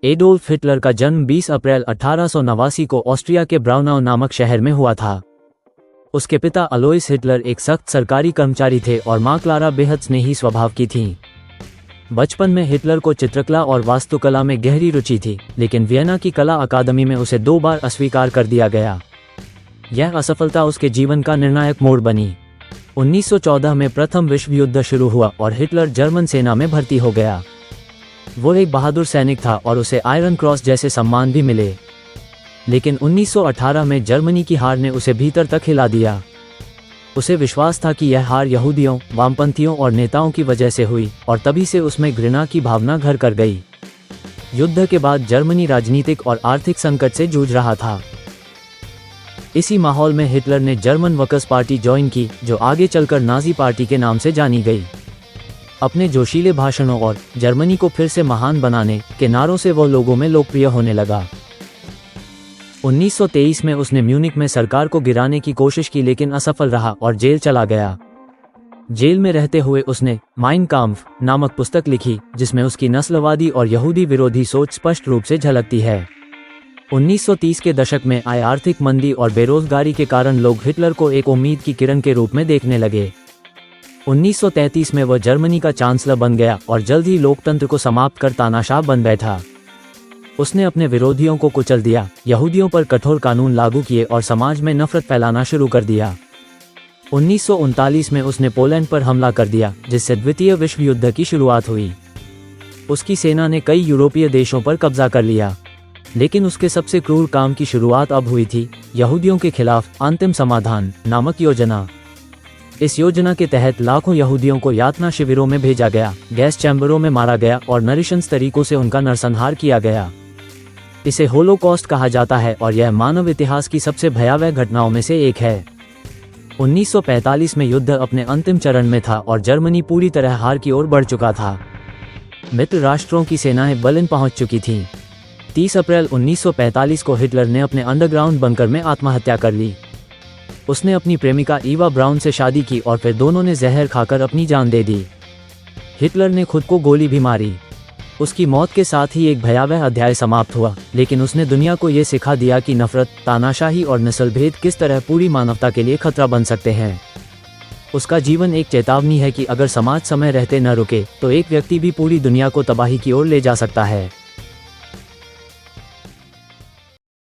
Adolf Hitler का जन्म 20 अप्रैल 1889 को ऑस्ट्रिया के ब्राउनाउ नामक शहर में हुआ था। उसके पिता अलोइस हिटलर एक सख्त सरकारी कर्मचारी थे और मां क्लारा बेहद स्नेही स्वभाव की थीं। बचपन में हिटलर को चित्रकला और वास्तुकला में गहरी रुचि थी, लेकिन वियना की कला अकादमी में उसे 2 बार अस्वीकार कर दिया गया। यह असफलता उसके जीवन का निर्णायक मोड़ बनी। 1914 में प्रथम विश्व युद्ध शुरू हुआ और हिटलर जर्मन सेना में भर्ती हो गया। वो एक बहादुर सैनिक था और उसे आयरन क्रॉस जैसे सम्मान भी मिले। लेकिन 1918 में जर्मनी की हार ने उसे भीतर तक हिला दिया। उसे विश्वास था कि यह हार यहूदियों, वामपंथियों और नेताओं की वजह से हुई और तभी से उसमें घृणा की भावना घर कर गई। युद्ध के बाद जर्मनी राजनीतिक और आर्थिक संकट से जूझ रहा था। इसी माहौल में हिटलर ने जर्मन वर्कर्स पार्टी ज्वाइन की, जो आगे चलकर नाजी पार्टी के नाम से जानी गई। अपने जोशीले भाषणों और जर्मनी को फिर से महान बनाने के नारों से वो लोगों में लोकप्रिय होने लगा। 1923 में उसने म्यूनिख में सरकार को गिराने की कोशिश की, लेकिन असफल रहा और जेल चला गया। जेल में रहते हुए उसने माइन काम्फ नामक पुस्तक लिखी, जिसमें उसकी नस्लवादी और यहूदी विरोधी सोच स्पष्ट रूप से झलकती है। 1930 के दशक में आए आर्थिक मंदी और बेरोजगारी के कारण लोग हिटलर को एक उम्मीद की किरण के रूप में देखने लगे। 1933 में वह जर्मनी का चांसलर बन गया और जल्द ही लोकतंत्र को समाप्त कर तानाशाह बन बैठा। उसने अपने विरोधियों को कुचल दिया, यहूदियों पर कठोर कानून लागू किए और समाज में नफरत फैलाना शुरू कर दिया। 1939 में उसने पोलैंड पर हमला कर दिया, जिससे द्वितीय विश्व युद्ध की शुरुआत हुई। उसकी सेना ने कई यूरोपीय देशों पर कब्जा कर लिया, लेकिन उसके सबसे क्रूर काम की शुरुआत अब हुई थी, यहूदियों के खिलाफ अंतिम समाधान नामक योजना। इस योजना के तहत लाखों यहूदियों को यातना शिविरों में भेजा गया, गैस चैम्बरों में मारा गया और नृशंस तरीकों से उनका नरसंहार किया गया। इसे होलोकॉस्ट कहा जाता है और यह मानव इतिहास की सबसे भयावह घटनाओं में से एक है। 1945 में युद्ध अपने अंतिम चरण में था और जर्मनी पूरी तरह हार की ओर बढ़ चुका था। मित्र राष्ट्रों की सेनाएं बर्लिन पहुंच चुकी थीं। 30 अप्रैल 1945 को हिटलर ने अपने अंडरग्राउंड बंकर में आत्महत्या कर ली। उसने अपनी प्रेमिका ईवा ब्राउन से शादी की और फिर दोनों ने जहर खाकर अपनी जान दे दी। हिटलर ने खुद को गोली भी मारी। उसकी मौत के साथ ही एक भयावह अध्याय समाप्त हुआ, लेकिन उसने दुनिया को ये सिखा दिया कि नफरत, तानाशाही और नस्लभेद किस तरह पूरी मानवता के लिए खतरा बन सकते हैं। उसका जीवन एक चेतावनी है कि अगर समाज समय रहते न रुके तो एक व्यक्ति भी पूरी दुनिया को तबाही की ओर ले जा सकता है।